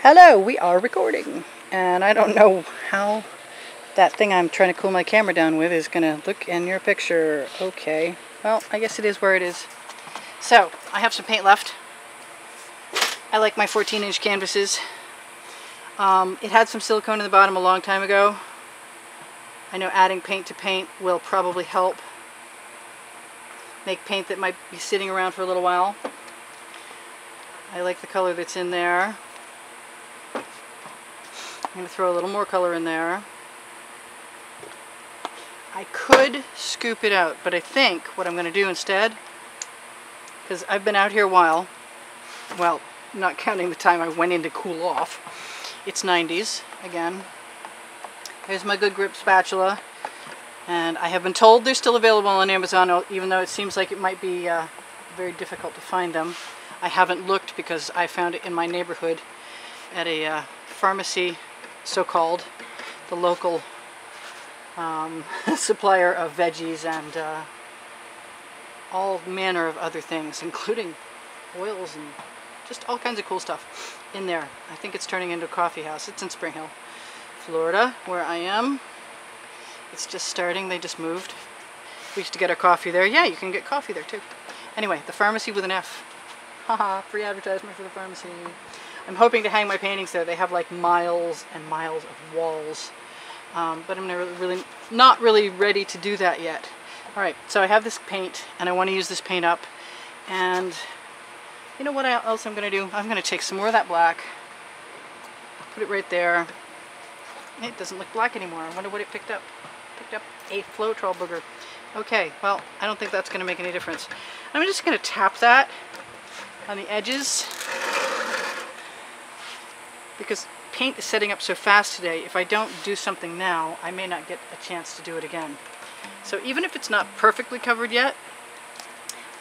Hello, we are recording, and I don't know how that thing I'm trying to cool my camera down with is going to look in your picture. Okay, well, I guess it is where it is. So, I have some paint left. I like my 14-inch canvases. It had some silicone in the bottom a long time ago. I know adding paint to paint will probably help make paint that might be sitting around for a little while. I like the color that's in there. I'm going to throw a little more color in there. I could scoop it out, but I think what I'm going to do instead, because I've been out here a while, well, not counting the time I went in to cool off, it's 90s again. There's my Good Grip spatula, and I have been told they're still available on Amazon, even though it seems like it might be very difficult to find them. I haven't looked because I found it in my neighborhood at a pharmacy, so-called, the local supplier of veggies and all manner of other things, including oils and just all kinds of cool stuff in there. I think it's turning into a coffee house. It's in Spring Hill, Florida, where I am. It's just starting. They just moved. We used to get our coffee there. Yeah, you can get coffee there too. Anyway, the pharmacy with an F. Haha, free advertisement for the pharmacy. I'm hoping to hang my paintings there. They have like miles and miles of walls. But I'm not really ready to do that yet. Alright, so I have this paint, and I want to use this paint up. And you know what else I'm going to do? I'm going to take some more of that black, put it right there. It doesn't look black anymore. I wonder what it picked up. Picked up a Floetrol booger. Okay, well, I don't think that's going to make any difference. I'm just going to tap that on the edges, because paint is setting up so fast today. If I don't do something now, I may not get a chance to do it again. So even if it's not perfectly covered yet,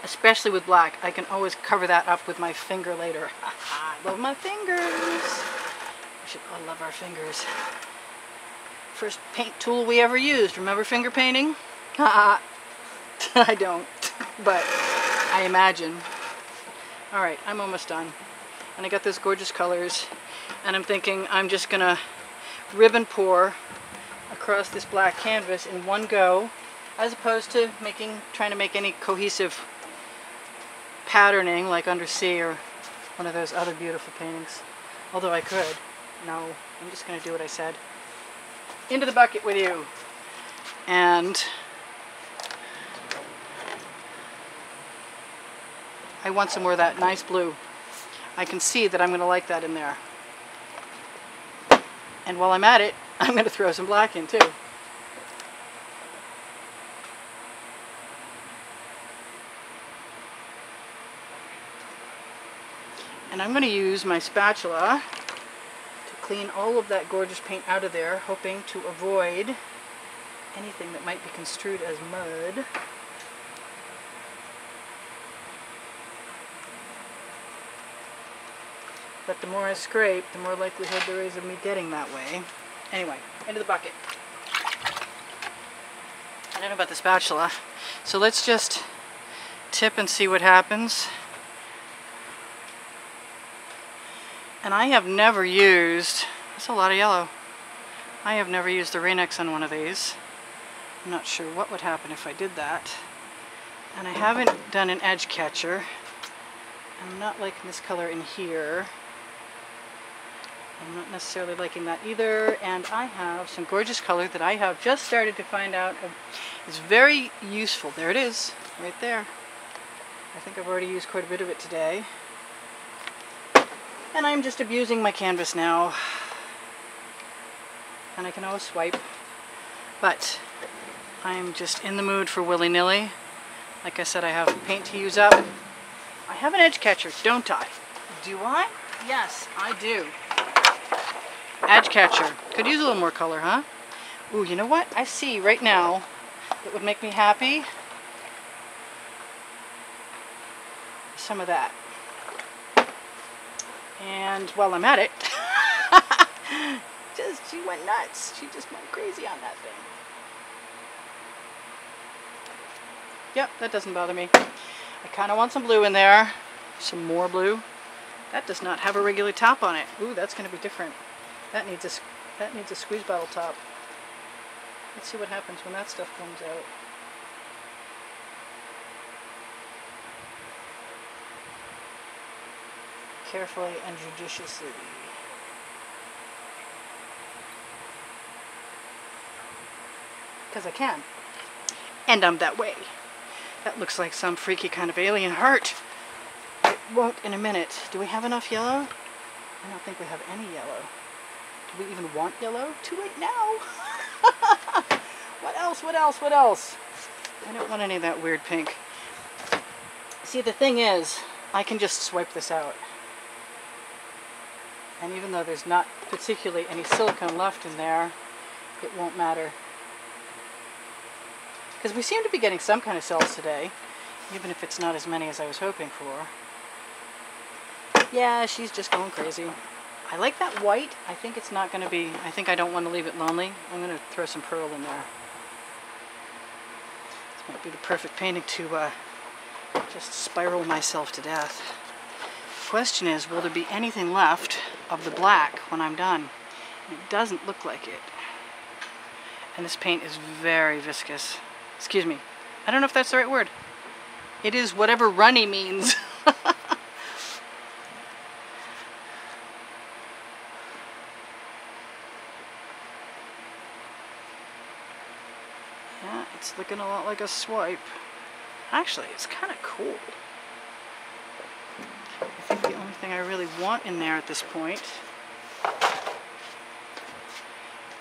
especially with black, I can always cover that up with my finger later. I love my fingers. We should all love our fingers. First paint tool we ever used. Remember finger painting? I don't, but I imagine. Alright, I'm almost done. And I got those gorgeous colors. And I'm thinking I'm just going to ribbon pour across this black canvas in one go, as opposed to trying to make any cohesive patterning like Undersea or one of those other beautiful paintings. Although I could. No, I'm just going to do what I said. Into the bucket with you. And I want some more of that nice blue. I can see that I'm going to like that in there. And while I'm at it, I'm going to throw some black in too. And I'm going to use my spatula to clean all of that gorgeous paint out of there, hoping to avoid anything that might be construed as mud. But the more I scrape, the more likelihood there is of me getting that way. Anyway, into the bucket. I don't know about the spatula, so let's just tip and see what happens. And I have never used, that's a lot of yellow. I have never used the Rain-X on one of these. I'm not sure what would happen if I did that. And I haven't done an edge catcher. I'm not liking this color in here. I'm not necessarily liking that either, and I have some gorgeous color that I have just started to find out is very useful. There it is, right there. I think I've already used quite a bit of it today. And I'm just abusing my canvas now. And I can always swipe. But I'm just in the mood for willy-nilly. Like I said, I have paint to use up. I have an edge catcher, don't I? Do I? Yes, I do. Edge catcher. Could use a little more color, huh? Ooh, you know what? I see right now that would make me happy. Some of that. And while I'm at it, she went nuts. She just went crazy on that thing. Yep, that doesn't bother me. I kind of want some blue in there. Some more blue. That does not have a regular top on it. Ooh, that's going to be different. That needs a squeeze bottle top. Let's see what happens when that stuff comes out. Carefully and judiciously. Because I can. And I'm that way. That looks like some freaky kind of alien heart. It won't in a minute. Do we have enough yellow? I don't think we have any yellow. Do we even want yellow? Too late now. What else? What else? What else? I don't want any of that weird pink. See, the thing is, I can just swipe this out. And even though there's not particularly any silicone left in there, it won't matter. Because we seem to be getting some kind of cells today, even if it's not as many as I was hoping for. Yeah, she's just going crazy. I like that white. I think it's not going to be, I think I don't want to leave it lonely. I'm going to throw some pearl in there. This might be the perfect painting to just spiral myself to death. The question is, will there be anything left of the black when I'm done? It doesn't look like it. And this paint is very viscous. Excuse me. I don't know if that's the right word. It is whatever runny means. Yeah, it's looking a lot like a swipe. Actually, it's kind of cool. I think the only thing I really want in there at this point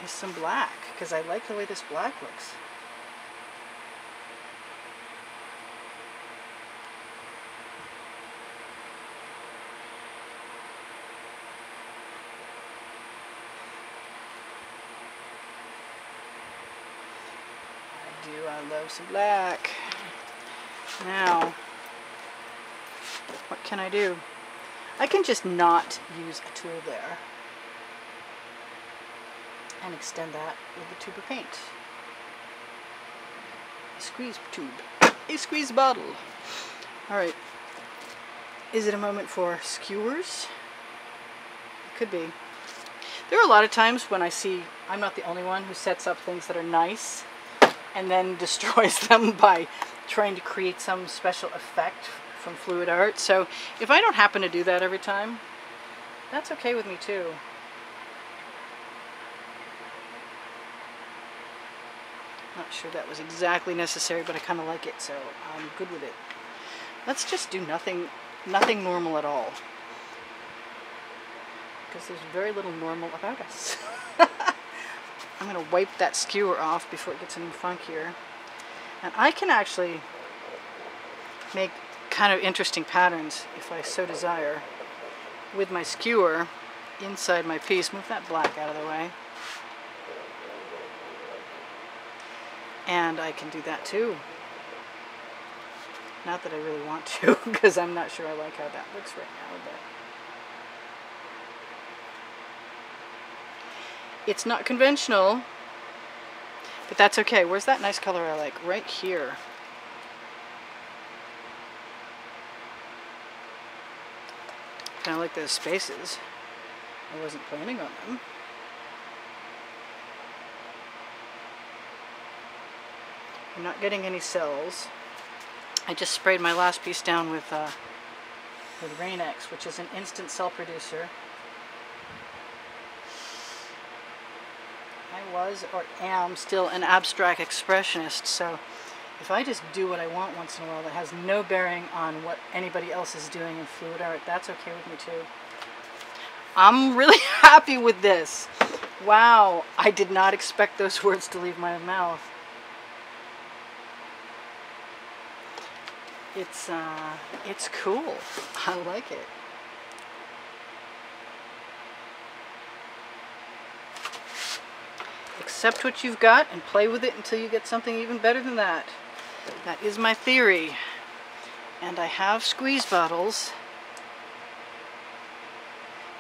is some black, because I like the way this black looks. I love some black. Now, what can I do? I can just not use a tool there and extend that with a tube of paint. A squeeze tube. A squeeze bottle. Alright. Is it a moment for skewers? It could be. There are a lot of times when I see, I'm not the only one who sets up things that are nice and then destroys them by trying to create some special effect from fluid art. So if I don't happen to do that every time, that's okay with me too. Not sure that was exactly necessary, but I kind of like it, so I'm good with it. Let's just do nothing normal at all, because there's very little normal about us. I'm going to wipe that skewer off before it gets any funkier. And I can actually make kind of interesting patterns, if I so desire, with my skewer inside my piece. Move that black out of the way. And I can do that too. Not that I really want to, because I'm not sure I like how that looks right now, but it's not conventional, but that's okay. Where's that nice color I like? Right here. Kind of like those spaces. I wasn't planning on them. I'm not getting any cells. I just sprayed my last piece down with Rain-X, which is an instant cell producer. I was, or am, still an abstract expressionist, so if I just do what I want once in a while that has no bearing on what anybody else is doing in fluid art, that's okay with me too. I'm really happy with this. Wow, I did not expect those words to leave my mouth. It's cool. I like it. Accept what you've got and play with it until you get something even better than that. That is my theory. And I have squeeze bottles.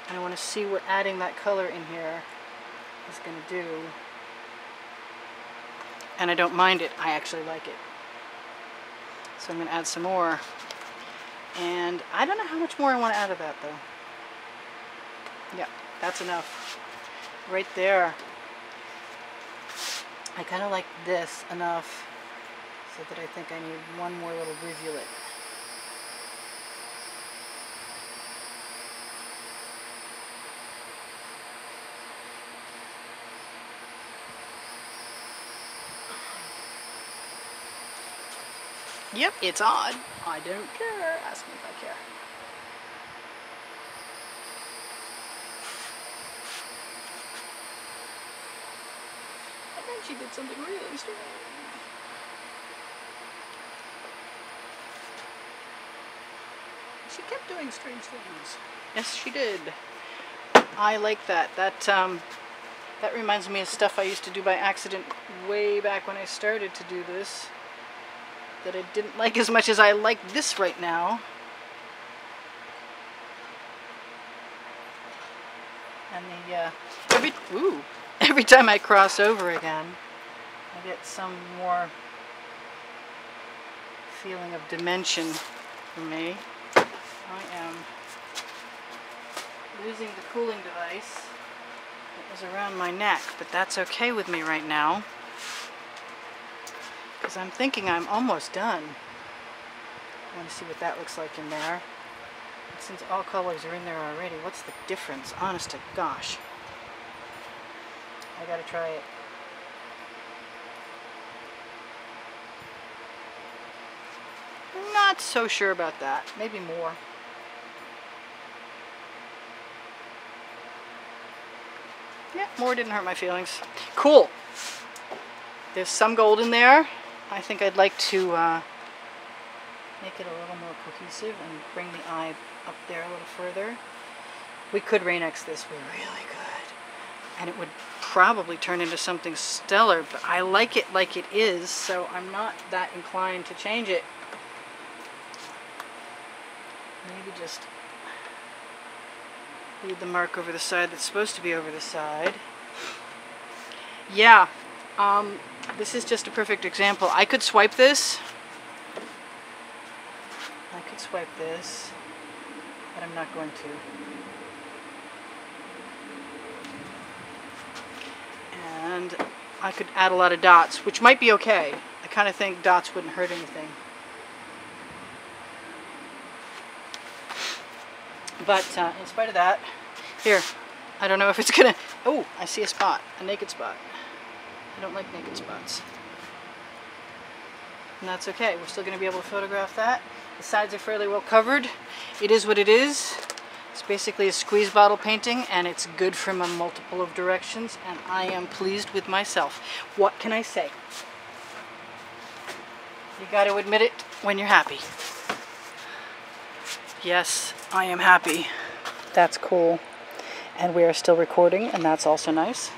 And I want to see what adding that color in here is going to do. And I don't mind it. I actually like it. So I'm going to add some more. And I don't know how much more I want to add of that though. Yeah, that's enough. Right there. I kind of like this enough so that I think I need one more little rivulet. Yep, it's odd. I don't care. Ask me if I care. And then she did something really strange. She kept doing strange things. Yes, she did. I like that. That reminds me of stuff I used to do by accident way back when I started to do this, that I didn't like as much as I like this right now. And every time I cross over again, I get some more feeling of dimension for me. I am losing the cooling device that was around my neck, but that's okay with me right now, because I'm thinking I'm almost done. I want to see what that looks like in there. And since all colors are in there already, what's the difference? Honest to gosh. I gotta try it. Not so sure about that. Maybe more. Yeah, more didn't hurt my feelings. Cool. There's some gold in there. I think I'd like to make it a little more cohesive and bring the eye up there a little further. We could Rain-X this really good, and it would probably turn into something stellar, but I like it like it is, so I'm not that inclined to change it. Maybe just leave the mark over the side that's supposed to be over the side. Yeah, this is just a perfect example. I could swipe this. But I'm not going to. And I could add a lot of dots, which might be okay. I kind of think dots wouldn't hurt anything. But in spite of that, here, I don't know if it's gonna, oh, I see a spot, a naked spot. I don't like naked spots. And that's okay, we're still gonna be able to photograph that. The sides are fairly well covered. It is what it is. It's basically a squeeze bottle painting, and it's good from a multiple of directions, and I am pleased with myself. What can I say? You gotta admit it when you're happy. Yes, I am happy. That's cool. And we are still recording, and that's also nice.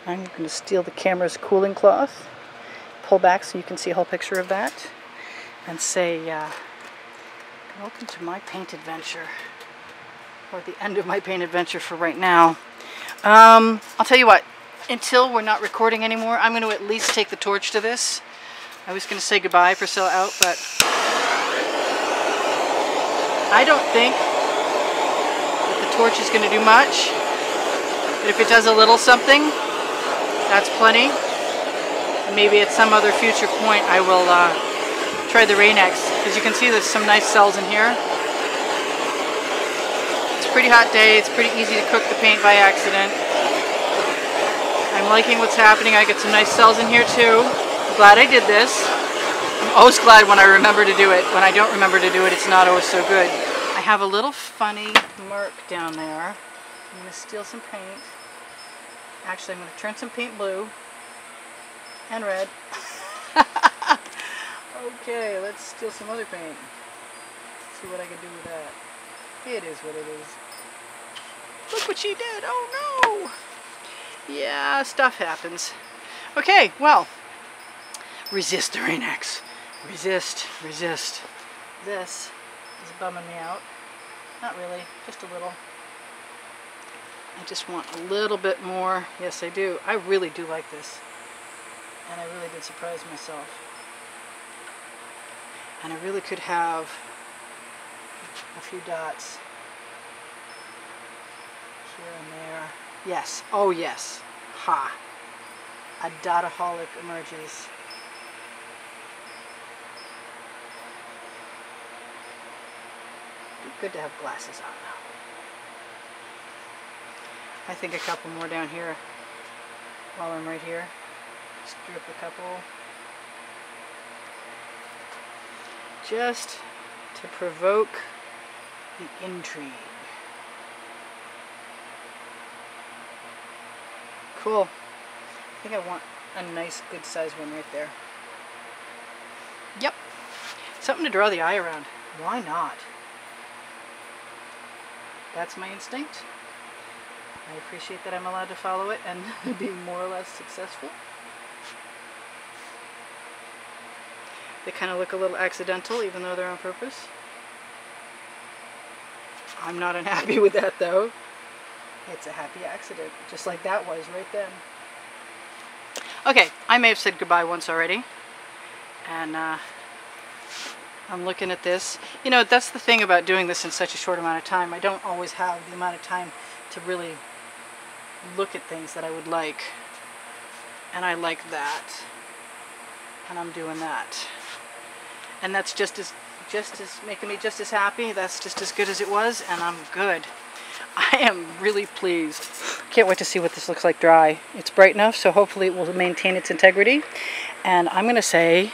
I'm going to steal the camera's cooling cloth, pull back so you can see a whole picture of that, and say, welcome to my paint adventure, or the end of my paint adventure for right now. I'll tell you what, until we're not recording anymore, I'm going to at least take the torch to this. I was going to say goodbye, Priscilla out, but I don't think that the torch is going to do much, but if it does a little something, that's plenty. And maybe at some other future point I will try the Rain-X. As you can see, there's some nice cells in here. It's a pretty hot day. It's pretty easy to cook the paint by accident. I'm liking what's happening. I get some nice cells in here too. I'm glad I did this. I'm always glad when I remember to do it. When I don't remember to do it, it's not always so good. I have a little funny mark down there. I'm going to steal some paint. Actually, I'm going to turn some paint blue and red. Okay, let's steal some other paint. See what I can do with that. It is what it is. Look what she did! Oh no! Yeah, stuff happens. Okay, well, resist the Rain-X. Resist, resist. This is bumming me out. Not really, just a little. I just want a little bit more. Yes, I do. I really do like this. And I really did surprise myself. And I really could have a few dots Yes. Oh, yes. Ha. A dotaholic emerges. Good to have glasses on now. I think a couple more down here while I'm right here. Just drip a couple. Just to provoke the intrigue. Cool. I think I want a nice good sized one right there. Yep. Something to draw the eye around. Why not? That's my instinct. I appreciate that I'm allowed to follow it and be more or less successful. They kind of look a little accidental even though they're on purpose. I'm not unhappy with that though. It's a happy accident, just like that was right then. Okay, I may have said goodbye once already. And I'm looking at this. You know, that's the thing about doing this in such a short amount of time. I don't always have the amount of time to really look at things that I would like. And I like that. And I'm doing that. And that's just as making me just as happy. That's just as good as it was, and I'm good. I am really pleased. Can't wait to see what this looks like dry. It's bright enough, so hopefully it will maintain its integrity. And I'm going to say